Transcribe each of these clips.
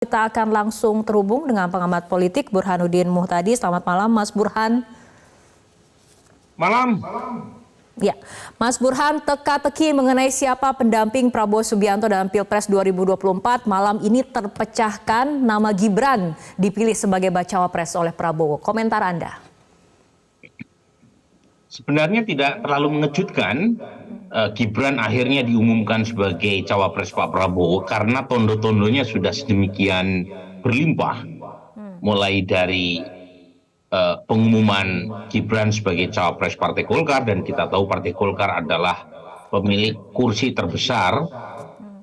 Kita akan langsung terhubung dengan pengamat politik Burhanuddin Muhtadi. Selamat malam, Mas Burhan. Malam. Ya, Mas Burhan, teka-teki mengenai siapa pendamping Prabowo Subianto dalam Pilpres 2024 malam ini terpecahkan, nama Gibran dipilih sebagai bacawa pres oleh Prabowo. Komentar Anda? Sebenarnya tidak terlalu mengejutkan. Gibran akhirnya diumumkan sebagai cawapres Pak Prabowo karena tondo-tondonya sudah sedemikian berlimpah. Mulai dari pengumuman Gibran sebagai cawapres Partai Golkar, dan kita tahu Partai Golkar adalah pemilik kursi terbesar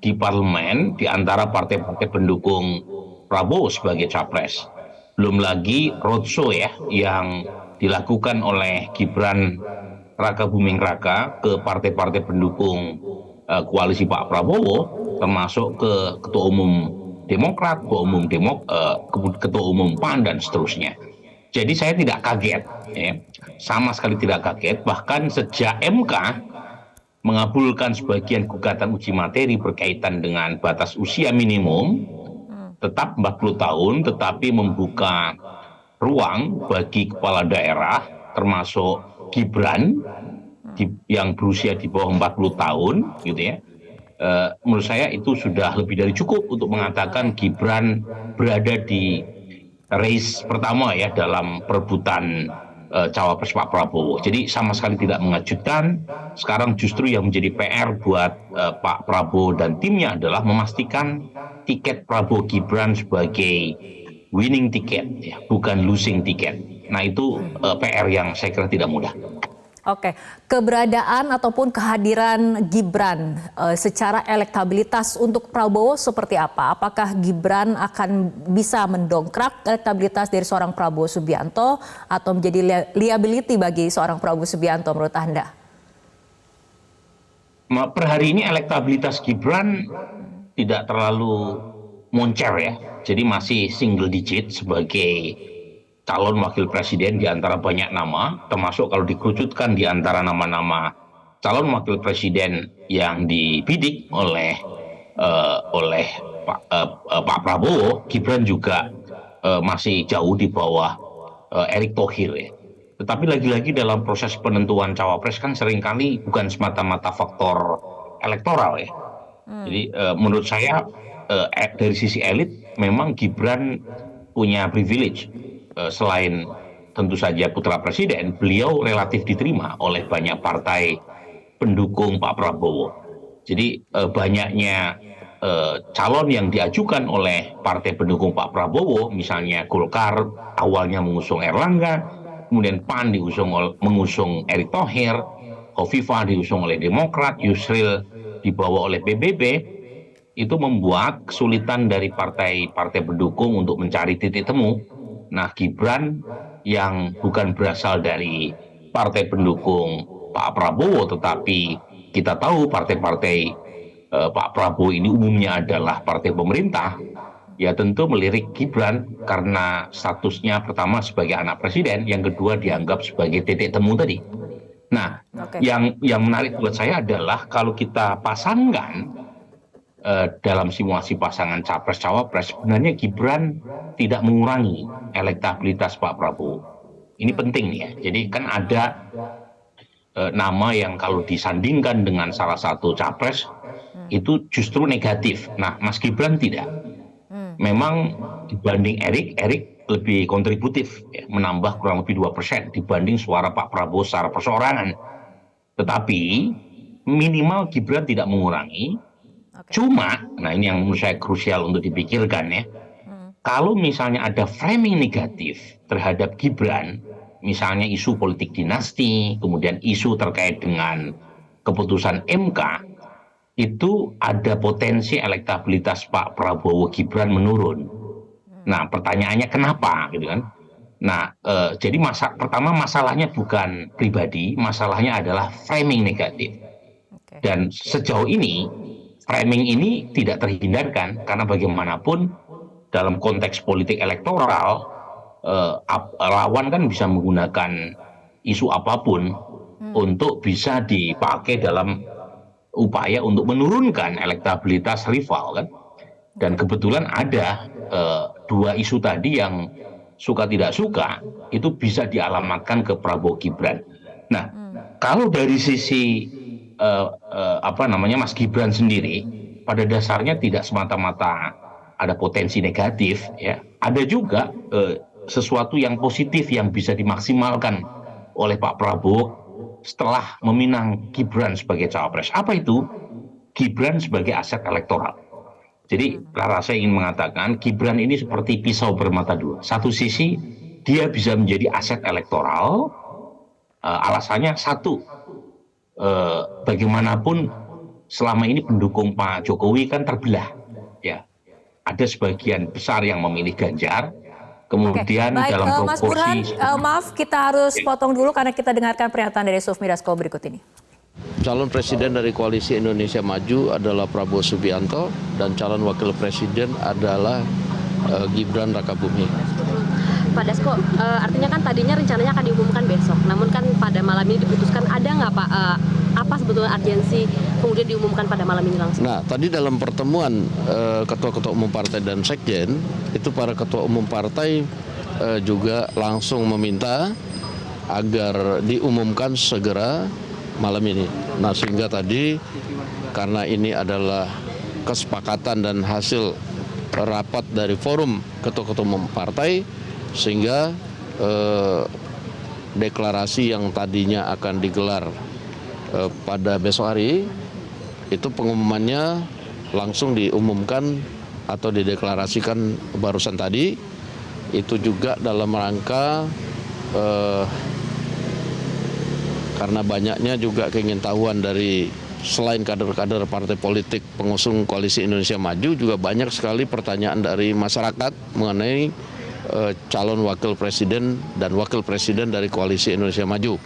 di parlemen di antara partai-partai pendukung Prabowo sebagai capres. Belum lagi roadshow ya yang dilakukan oleh Gibran Raka Buming Raka ke partai-partai pendukung koalisi Pak Prabowo, termasuk ke Ketua Umum Demokrat, Ketua Umum PAN, dan seterusnya. Jadi saya tidak kaget, ya, sama sekali tidak kaget. Bahkan sejak MK mengabulkan sebagian gugatan uji materi berkaitan dengan batas usia minimum tetap 40 tahun, tetapi membuka ruang bagi kepala daerah, termasuk Gibran yang berusia di bawah 40 tahun, gitu ya. Menurut saya itu sudah lebih dari cukup untuk mengatakan Gibran berada di race pertama ya dalam perebutan cawapres Pak Prabowo. Jadi sama sekali tidak mengejutkan. Sekarang justru yang menjadi PR buat Pak Prabowo dan timnya adalah memastikan tiket Prabowo Gibran sebagai winning ticket, ya, bukan losing ticket. Nah itu PR yang saya kira tidak mudah. Oke, keberadaan ataupun kehadiran Gibran secara elektabilitas untuk Prabowo seperti apa? Apakah Gibran akan bisa mendongkrak elektabilitas dari seorang Prabowo Subianto atau menjadi liability bagi seorang Prabowo Subianto menurut Anda? Per hari ini elektabilitas Gibran tidak terlalu moncer ya, jadi masih single digit sebagai calon wakil presiden di antara banyak nama, termasuk kalau dikerucutkan di antara nama-nama calon wakil presiden yang dibidik oleh Pak Prabowo, Gibran juga masih jauh di bawah Erick Thohir ya. Tetapi lagi-lagi dalam proses penentuan cawapres kan seringkali bukan semata-mata faktor elektoral ya. Jadi menurut saya dari sisi elit memang Gibran punya privilege. Selain tentu saja putra presiden, beliau relatif diterima oleh banyak partai pendukung Pak Prabowo. Jadi banyaknya calon yang diajukan oleh partai pendukung Pak Prabowo, misalnya Golkar awalnya mengusung Erlangga, kemudian PAN mengusung Erick Thohir, Khofifah diusung oleh Demokrat, Yusril dibawa oleh PBB, itu membuat kesulitan dari partai-partai pendukung untuk mencari titik temu. Nah, Gibran yang bukan berasal dari partai pendukung Pak Prabowo, tetapi kita tahu partai-partai Pak Prabowo ini umumnya adalah partai pemerintah, ya tentu melirik Gibran karena statusnya pertama sebagai anak presiden, yang kedua dianggap sebagai titik temu tadi. Nah, yang menarik buat saya adalah kalau kita pasangkan dalam simulasi pasangan capres-cawapres, sebenarnya Gibran tidak mengurangi elektabilitas Pak Prabowo. Ini penting ya. Jadi kan ada nama yang kalau disandingkan dengan salah satu capres itu justru negatif. Nah, Mas Gibran tidak. Memang dibanding Erick lebih kontributif, ya, menambah kurang lebih 2% dibanding suara Pak Prabowo secara perseorangan. Tetapi minimal Gibran tidak mengurangi. Cuma, nah ini yang menurut saya krusial untuk dipikirkan ya. Kalau misalnya ada framing negatif terhadap Gibran, misalnya isu politik dinasti, kemudian isu terkait dengan keputusan MK, itu ada potensi elektabilitas Pak Prabowo Gibran menurun. Nah, pertanyaannya kenapa gitu kan? Nah, jadi pertama masalahnya bukan pribadi, masalahnya adalah framing negatif. Dan sejauh ini framing ini tidak terhindarkan karena bagaimanapun dalam konteks politik elektoral lawan kan bisa menggunakan isu apapun untuk bisa dipakai dalam upaya untuk menurunkan elektabilitas rival kan. Dan kebetulan ada dua isu tadi yang suka tidak suka itu bisa dialamatkan ke Prabowo Gibran. Nah, kalau dari sisi Mas Gibran sendiri, pada dasarnya tidak semata-mata ada potensi negatif, ya. Ada juga sesuatu yang positif yang bisa dimaksimalkan oleh Pak Prabowo setelah meminang Gibran sebagai cawapres. Apa itu? Gibran sebagai aset elektoral. Jadi saya ingin mengatakan Gibran ini seperti pisau bermata dua. Satu sisi dia bisa menjadi aset elektoral, alasannya satu, bagaimanapun selama ini pendukung Pak Jokowi kan terbelah, ya. Ada sebagian besar yang memilih Ganjar, kemudian baik, dalam Mas Burhan, proporsi maaf kita harus potong dulu karena kita dengarkan pernyataan dari Sufmi Dasko berikut ini. Calon presiden dari Koalisi Indonesia Maju adalah Prabowo Subianto dan calon wakil presiden adalah Gibran Rakabuming. Pak Dasko, artinya kan tadinya rencananya akan diumumkan besok, namun kan pada malam ini diputuskan, ada nggak Pak, apa sebetulnya urgensi kemudian diumumkan pada malam ini langsung? Nah, tadi dalam pertemuan ketua-ketua umum partai dan sekjen, itu para ketua umum partai juga langsung meminta agar diumumkan segera malam ini. Nah, sehingga tadi karena ini adalah kesepakatan dan hasil rapat dari forum ketua-ketua umum partai, sehingga deklarasi yang tadinya akan digelar pada besok hari itu pengumumannya langsung diumumkan atau dideklarasikan barusan tadi. Itu juga dalam rangka karena banyaknya juga keingintahuan dari selain kader-kader partai politik pengusung Koalisi Indonesia Maju, juga banyak sekali pertanyaan dari masyarakat mengenai calon wakil presiden dan wakil presiden dari Koalisi Indonesia Maju.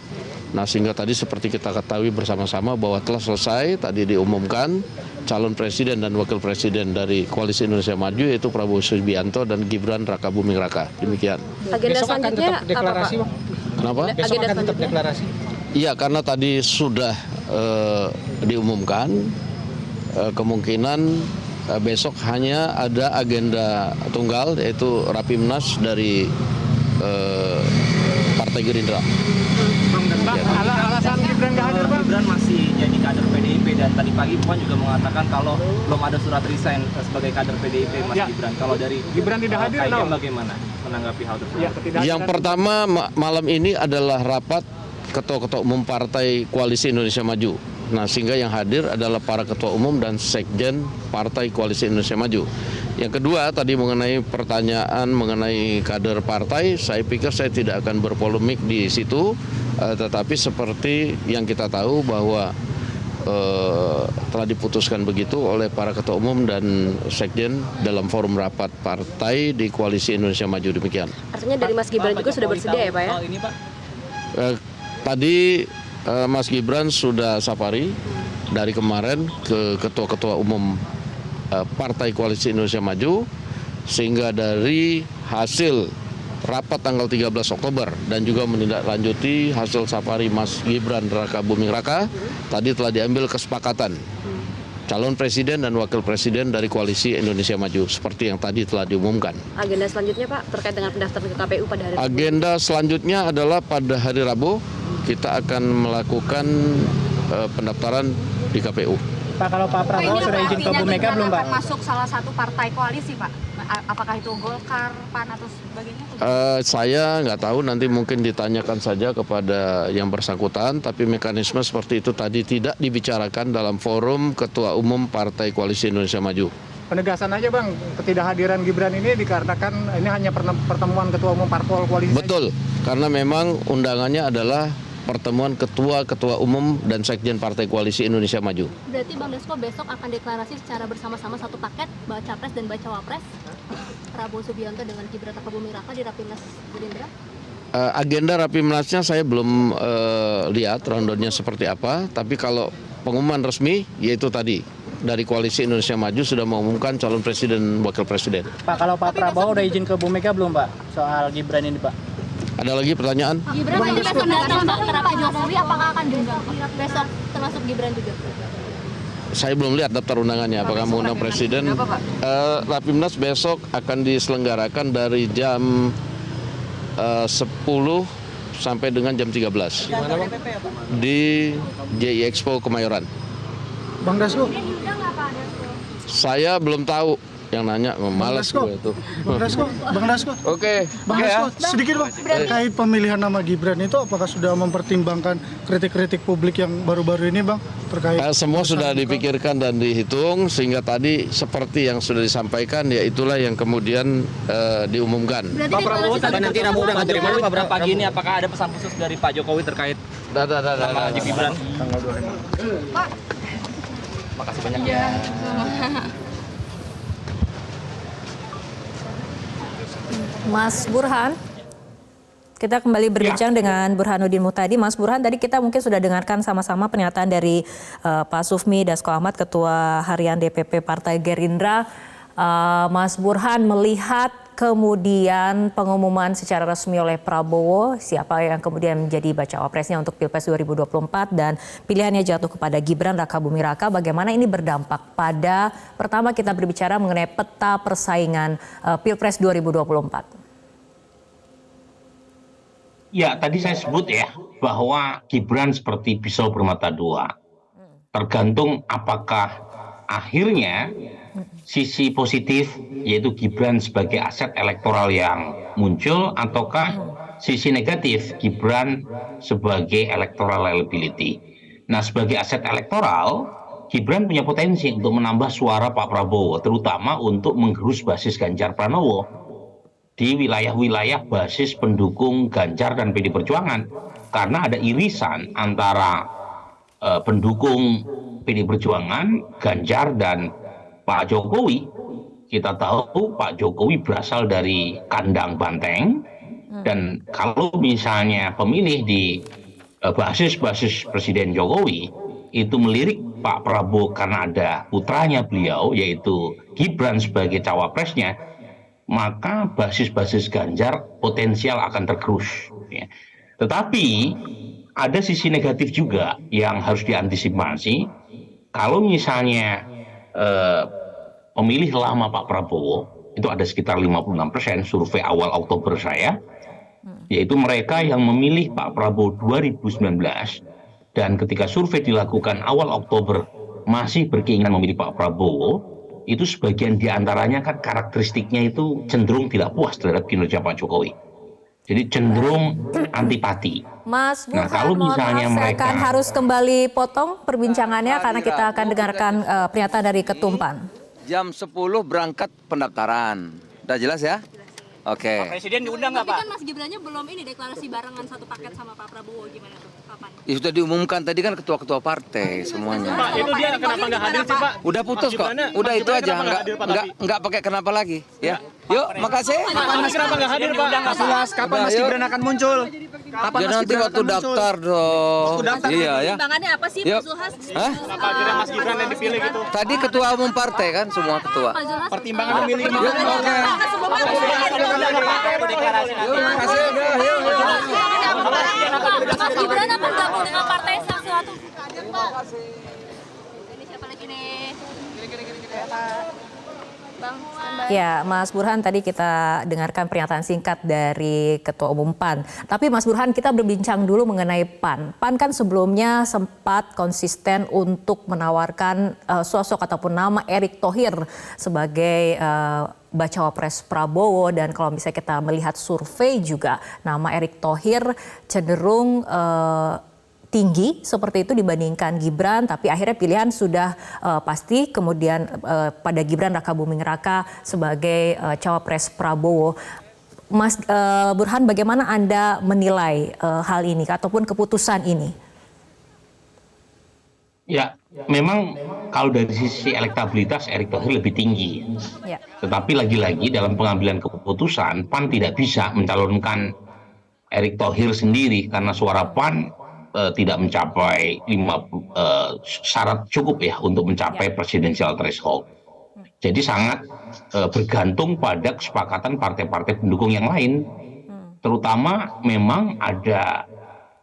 Nah, sehingga tadi seperti kita ketahui bersama-sama bahwa telah selesai tadi diumumkan calon presiden dan wakil presiden dari Koalisi Indonesia Maju, yaitu Prabowo Subianto dan Gibran Rakabuming Raka. Demikian. Agenda selanjutnya apa, Pak? Kenapa? Besok akan tetap deklarasi? Iya, karena tadi sudah diumumkan, kemungkinan besok hanya ada agenda tunggal, yaitu Rapimnas dari Partai Gerindra. Alasan Gibran nggak hadir, Bang? Gibran masih jadi kader PDIP dan tadi pagi Puan juga mengatakan kalau belum ada surat resign sebagai kader PDIP Mas Gibran. Kalau dari Gibran tidak hadir, bagaimana menanggapi hal tersebut? Yang pertama, malam ini adalah rapat ketua-ketua umum partai Koalisi Indonesia Maju. Nah, sehingga yang hadir adalah para ketua umum dan sekjen partai Koalisi Indonesia Maju. Yang kedua, tadi mengenai pertanyaan mengenai kader partai, saya pikir saya tidak akan berpolemik di situ, tetapi seperti yang kita tahu bahwa telah diputuskan begitu oleh para ketua umum dan sekjen dalam forum rapat partai di Koalisi Indonesia Maju. Demikian. Artinya dari Mas Gibran juga sudah bersedia ya, Pak ya? Tadi Mas Gibran sudah safari dari kemarin ke ketua-ketua umum Partai Koalisi Indonesia Maju, sehingga dari hasil rapat tanggal 13 Oktober dan juga menindaklanjuti hasil safari Mas Gibran Rakabuming Raka, tadi telah diambil kesepakatan calon presiden dan wakil presiden dari Koalisi Indonesia Maju seperti yang tadi telah diumumkan. Agenda selanjutnya, Pak, terkait dengan pendaftaran ke KPU pada hari Rabu. Agenda selanjutnya adalah pada hari Rabu kita akan melakukan pendaftaran di KPU. Pak, kalau Pak Prabowo sudah izin ke Bu Mega belum, Pak? Masuk salah satu partai koalisi, Pak. Apakah itu Golkar, PAN atau sebagainya? Saya nggak tahu, nanti mungkin ditanyakan saja kepada yang bersangkutan, tapi mekanisme seperti itu tadi tidak dibicarakan dalam forum Ketua Umum Partai Koalisi Indonesia Maju. Penegasan aja, Bang, ketidakhadiran Gibran ini dikarenakan ini hanya pertemuan Ketua Umum Parpol Koalisi. Betul, karena memang undangannya adalah pertemuan ketua-ketua umum dan sekjen Partai Koalisi Indonesia Maju. Berarti Bang Dasko besok akan deklarasi secara bersama-sama satu paket, baca pres dan baca wapres, Prabowo Subianto dengan Gibran Rakabuming Raka di Rapimnas Gerindra? Agenda Rapimnasnya saya belum lihat rundownnya seperti apa, tapi kalau pengumuman resmi yaitu tadi dari Koalisi Indonesia Maju sudah mengumumkan calon presiden wakil presiden. Pak, kalau Pak Prabowo udah izin ke Bu Mega belum, Pak, soal Gibran ini, Pak? Ada lagi pertanyaan? Gibran nanti besok datang Pak ke Pak Jokowi, apakah akan diundang besok termasuk Gibran juga? saya belum lihat daftar undangannya apakah mengundang presiden. Rapimnas besok akan diselenggarakan dari jam 10 sampai dengan jam 13 di JI Expo Kemayoran. Bang Dasko, Saya belum tahu, yang nanya malas gue itu. Bang Dasko. Oke, Bang Dasko, sedikit Bang, terkait pemilihan nama Gibran itu apakah sudah mempertimbangkan kritik-kritik publik yang baru-baru ini Bang? Terkait semua sudah dipikirkan dan dihitung sehingga tadi seperti yang sudah disampaikan ya itulah yang kemudian diumumkan. Pak Prabowo tadi nanti Rabu udah dari mana Pak pagi ini apakah ada pesan khusus dari Pak Jokowi terkait nama Gibran? Pak. Makasih banyak ya. Mas Burhan, kita kembali berbincang dengan Burhanuddin Muhtadi. Mas Burhan, tadi kita mungkin sudah dengarkan sama-sama pernyataan dari Pak Sufmi Dasko Ahmad, Ketua Harian DPP Partai Gerindra. Mas Burhan melihat kemudian pengumuman secara resmi oleh Prabowo siapa yang kemudian menjadi bacawa presnya untuk Pilpres 2024 dan pilihannya jatuh kepada Gibran Rakabuming Raka. Bagaimana ini berdampak pada pertama kita berbicara mengenai peta persaingan Pilpres 2024? Ya, tadi saya sebut ya bahwa Gibran seperti pisau bermata dua. Tergantung apakah akhirnya sisi positif yaitu Gibran sebagai aset elektoral yang muncul ataukah sisi negatif Gibran sebagai electoral liability. Nah, sebagai aset elektoral Gibran punya potensi untuk menambah suara Pak Prabowo terutama untuk menggerus basis Ganjar Pranowo di wilayah-wilayah basis pendukung Ganjar dan PD Perjuangan karena ada irisan antara pendukung PD Perjuangan, Ganjar dan Pak Jokowi. Kita tahu Pak Jokowi berasal dari kandang banteng dan kalau misalnya pemilih di basis-basis Presiden Jokowi itu melirik Pak Prabowo karena ada putranya beliau yaitu Gibran sebagai cawapresnya, maka basis-basis Ganjar potensial akan tergerus. Ya. Tetapi ada sisi negatif juga yang harus diantisipasi. Kalau misalnya pemilih lama Pak Prabowo itu ada sekitar 56% survei awal Oktober saya, yaitu mereka yang memilih Pak Prabowo 2019 dan ketika survei dilakukan awal Oktober masih berkeinginan memilih Pak Prabowo, itu sebagian diantaranya kan karakteristiknya itu cenderung tidak puas terhadap kinerja Pak Jokowi. Jadi cenderung antipati. Mas Burhan, Nah, kalau misalnya saya mereka akan harus kembali potong perbincangannya karena kita akan dengarkan pernyataan dari Ketumpan. Jam 10 berangkat pendaftaran. Udah jelas ya? Oke. Presiden diundang nggak Tapi Pak? kan Mas Gibrannya belum ini deklarasi barengan satu paket sama Pak Prabowo, gimana tuh? Kapan? Ya sudah diumumkan tadi kan ketua-ketua partai semuanya. Pak, itu dia kenapa nggak hadir sih Pak? Udah putus kok. Udah itu aja. Enggak pakai kenapa lagi. Ya. Yuk, makasih. Kenapa nggak hadir Pak? Kapan Mas Gibran akan muncul? Ya nanti waktu daftar dong. Iya ya. Pertimbangannya apa sih Yuk. Pak Zulhas? Hah? Kenapa akhirnya Mas Gibran yang dipilih gitu? Tadi ketua umum partai kan semua ketua. Pak Zulhas Pertimbangan memilih Yuk, oke. Yuk, makasih. Yuk. Mas Gibran akan gabung dengan partai sesuatu. Ini siapa lagi nih? Bang, standby. Ya, Mas Burhan, tadi kita dengarkan pernyataan singkat dari Ketua Umum PAN. Tapi Mas Burhan, kita berbincang dulu mengenai PAN. PAN kan sebelumnya sempat konsisten untuk menawarkan sosok ataupun nama Erick Thohir sebagai bacawa pres Prabowo, dan kalau misalnya kita melihat survei juga nama Erick Thohir cenderung tinggi seperti itu dibandingkan Gibran, tapi akhirnya pilihan sudah pasti kemudian pada Gibran Rakabuming Raka sebagai cawapres Prabowo. Mas Burhan, bagaimana Anda menilai hal ini ataupun keputusan ini? Ya, memang kalau dari sisi elektabilitas Erick Thohir lebih tinggi. Ya. Tetapi lagi-lagi dalam pengambilan keputusan PAN tidak bisa mencalonkan Erick Thohir sendiri karena suara PAN tidak mencapai syarat cukup ya untuk mencapai presidensial threshold. Jadi sangat bergantung pada kesepakatan partai-partai pendukung yang lain. Terutama memang ada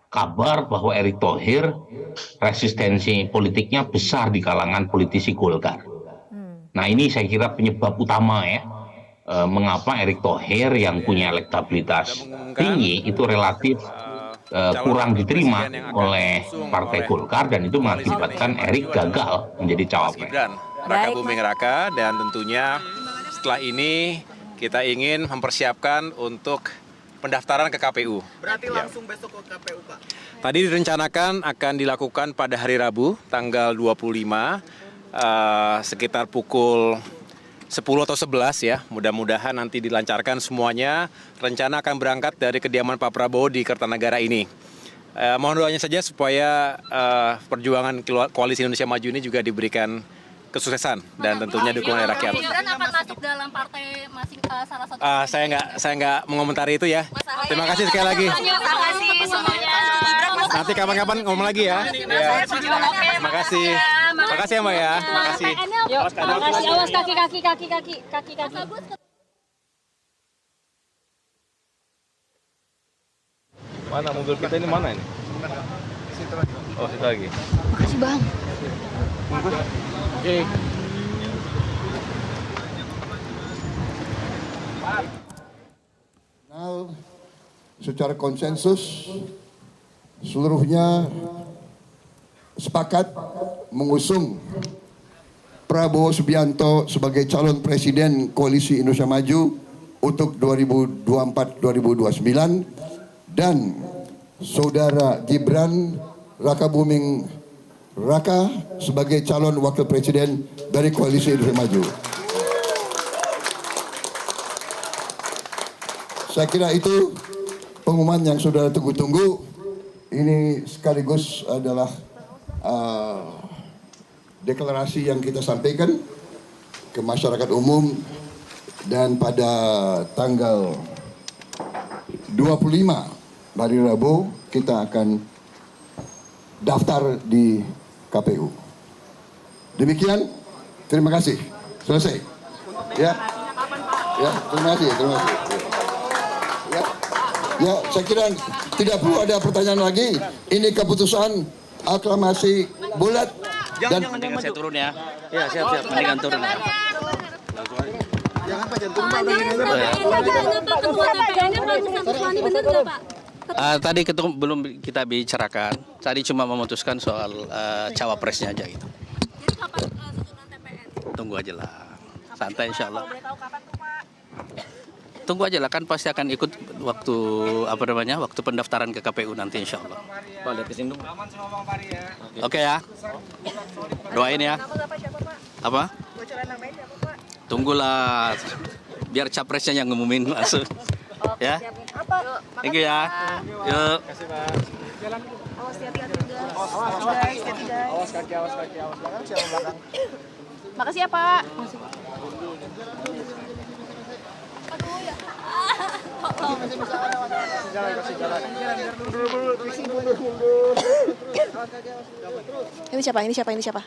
kabar bahwa Erick Thohir resistensi politiknya besar di kalangan politisi Golkar. Nah ini saya kira penyebab utama ya, mengapa Erick Thohir yang punya elektabilitas tinggi itu relatif kurang diterima oleh Partai Golkar, dan itu mengakibatkan Erick gagal menjadi cawapres. Raka Buming Raka, dan tentunya setelah ini kita ingin mempersiapkan untuk pendaftaran ke KPU. Berarti langsung besok ke KPU, Pak? Tadi direncanakan akan dilakukan pada hari Rabu, tanggal 25, sekitar pukul 10 atau 11 ya. Mudah-mudahan nanti dilancarkan semuanya. Rencana akan berangkat dari kediaman Pak Prabowo di Kertanegara ini. Mohon doanya saja supaya perjuangan Koalisi Indonesia Maju ini juga diberikan kesuksesan dan tentunya dukungan dari rakyat. Gibran akan masuk dalam partai masing salah satu. Saya nggak mengomentari itu ya. Terima kasih sekali lagi. Terima kasih semuanya. Nanti kapan-kapan ngomong lagi ya. Terima kasih. Terima kasih ya Mbak ya. Terima kasih. Awas kaki. Mana mobil kita ini, mana ini? Situ lagi. Oh, situ lagi. Makasih Bang. Secara konsensus seluruhnya sepakat mengusung Prabowo Subianto sebagai calon presiden Koalisi Indonesia Maju untuk 2024-2029 dan saudara Gibran Raka Buming Raka sebagai calon wakil presiden dari Koalisi Indonesia Maju. Saya kira itu pengumuman yang saudara tunggu-tunggu. Ini sekaligus adalah deklarasi yang kita sampaikan ke masyarakat umum, dan pada tanggal 25 hari Rabu kita akan daftar di KPU. Demikian, terima kasih. Selesai. Ya. Ya, terima kasih. Ya, saya kira tidak perlu ada pertanyaan lagi. Ini keputusan aklamasi bulat. Jangan saya turun ya. Ya, siap. Mendingan turun. Jangan Pak, jangan turun Pak. Tadi belum kita bicarakan. Tadi cuma memutuskan soal cawapresnya aja gitu. Jadi kapan susunan TPN? Tunggu aja lah. Santai insya Allah. Tunggu aja lah, kan pasti akan ikut waktu waktu pendaftaran ke KPU nanti insya Allah. Pak, lihat kesini dong. Oke ya. Doain ya. Apa? Tunggulah. Biar capresnya yang ngumumin langsung. Ya. Thank you ya. Yuk. Awas kaki belakang, siapa belakang. Makasih ya Pak. Ini siapa?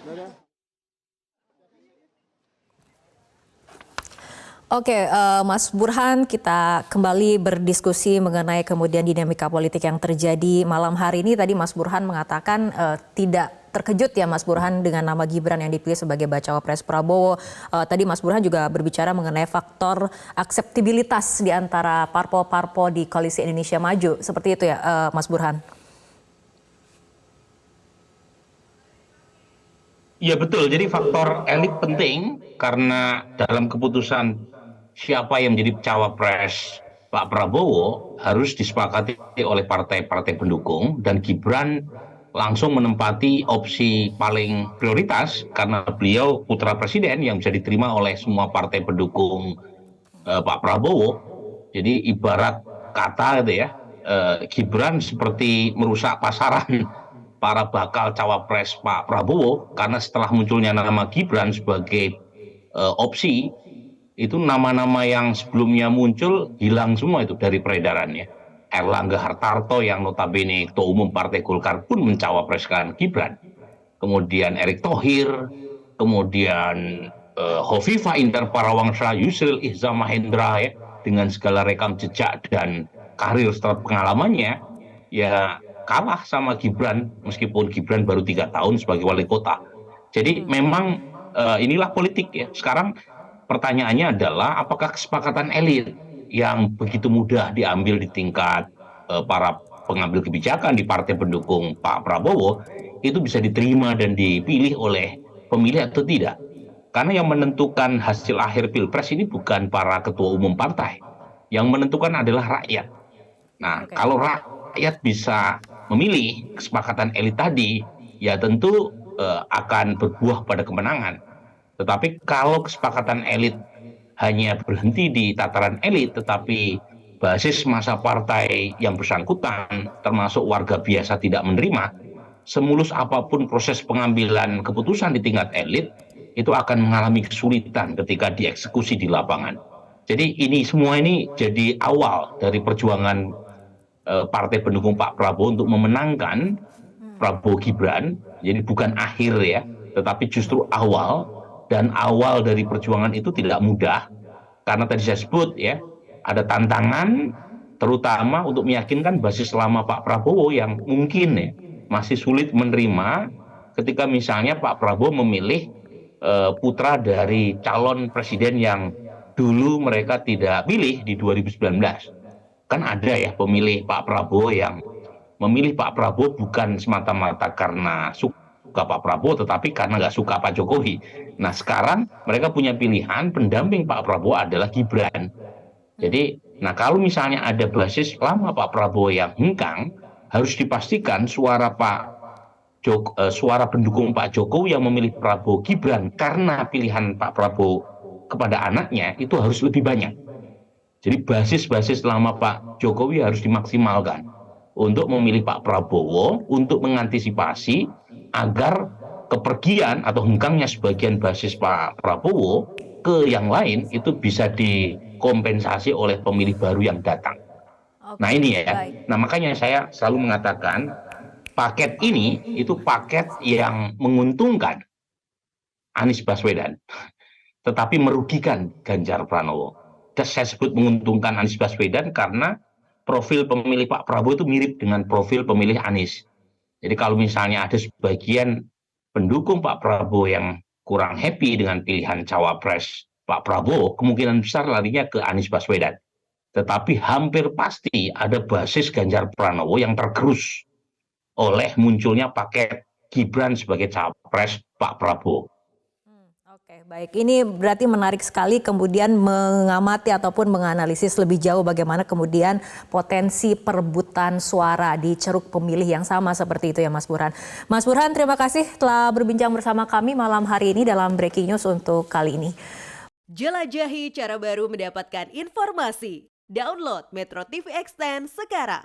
Oke, Mas Burhan, kita kembali berdiskusi mengenai kemudian dinamika politik yang terjadi malam hari ini. Tadi Mas Burhan mengatakan tidak terkejut ya Mas Burhan dengan nama Gibran yang dipilih sebagai bacawa pres Prabowo. Tadi Mas Burhan juga berbicara mengenai faktor akseptabilitas di antara parpol-parpol di Koalisi Indonesia Maju. Seperti itu ya Mas Burhan? Iya betul, jadi faktor elit penting karena dalam keputusan siapa yang menjadi cawapres Pak Prabowo harus disepakati oleh partai-partai pendukung, dan Gibran langsung menempati opsi paling prioritas karena beliau putra presiden yang bisa diterima oleh semua partai pendukung Pak Prabowo. Jadi ibarat kata gitu ya, Gibran seperti merusak pasaran para bakal cawapres Pak Prabowo, karena setelah munculnya nama Gibran sebagai opsi, itu nama-nama yang sebelumnya muncul hilang semua itu dari peredarannya. Erlangga Hartarto yang notabene Ketua Umum Partai Golkar pun mencawapreskan Gibran. Kemudian Erick Thohir, kemudian Hovifah Indar Parawansa, Yusril Iza Mahendra ya, dengan segala rekam jejak dan karir serta pengalamannya, ya kalah sama Gibran, meskipun Gibran baru 3 tahun sebagai wali kota. Jadi memang inilah politik ya. Sekarang pertanyaannya adalah apakah kesepakatan elit yang begitu mudah diambil di tingkat para pengambil kebijakan di partai pendukung Pak Prabowo itu bisa diterima dan dipilih oleh pemilih atau tidak. Karena yang menentukan hasil akhir Pilpres ini bukan para ketua umum partai. Yang menentukan adalah rakyat. Nah, kalau rakyat bisa memilih kesepakatan elit tadi, ya tentu akan berbuah pada kemenangan. Tetapi kalau kesepakatan elit hanya berhenti di tataran elit, tetapi basis massa partai yang bersangkutan, termasuk warga biasa tidak menerima, semulus apapun proses pengambilan keputusan di tingkat elit, itu akan mengalami kesulitan ketika dieksekusi di lapangan. Jadi ini semua ini jadi awal dari perjuangan partai pendukung Pak Prabowo untuk memenangkan Prabowo Gibran. Jadi bukan akhir ya, tetapi justru awal. Dan awal dari perjuangan itu tidak mudah. Karena tadi saya sebut ya, ada tantangan terutama untuk meyakinkan basis lama Pak Prabowo yang mungkin ya masih sulit menerima ketika misalnya Pak Prabowo memilih putra dari calon presiden yang dulu mereka tidak pilih di 2019. Kan ada ya pemilih Pak Prabowo yang memilih Pak Prabowo bukan semata-mata karena suka Pak Prabowo, tetapi karena nggak suka Pak Jokowi. Nah sekarang mereka punya pilihan pendamping Pak Prabowo adalah Gibran. Jadi, nah kalau misalnya ada basis lama Pak Prabowo yang hengkang, harus dipastikan suara suara pendukung Pak Jokowi yang memilih Prabowo Gibran karena pilihan Pak Prabowo kepada anaknya itu harus lebih banyak. Jadi basis-basis lama Pak Jokowi harus dimaksimalkan untuk memilih Pak Prabowo untuk mengantisipasi agar kepergian atau hengkangnya sebagian basis Pak Prabowo ke yang lain itu bisa dikompensasi oleh pemilih baru yang datang. Nah ini ya. Nah makanya saya selalu mengatakan paket ini itu paket yang menguntungkan Anies Baswedan, tetapi merugikan Ganjar Pranowo. Dan saya sebut menguntungkan Anies Baswedan karena profil pemilih Pak Prabowo itu mirip dengan profil pemilih Anies. Jadi kalau misalnya ada sebagian pendukung Pak Prabowo yang kurang happy dengan pilihan cawapres Pak Prabowo, kemungkinan besar larinya ke Anies Baswedan. Tetapi hampir pasti ada basis Ganjar Pranowo yang tergerus oleh munculnya paket Gibran sebagai cawapres Pak Prabowo. Oke, baik. Ini berarti menarik sekali kemudian mengamati ataupun menganalisis lebih jauh bagaimana kemudian potensi perebutan suara di ceruk pemilih yang sama seperti itu ya Mas Burhan. Mas Burhan, terima kasih telah berbincang bersama kami malam hari ini dalam Breaking News untuk kali ini. Jelajahi cara baru mendapatkan informasi. Download Metro TV Extend sekarang.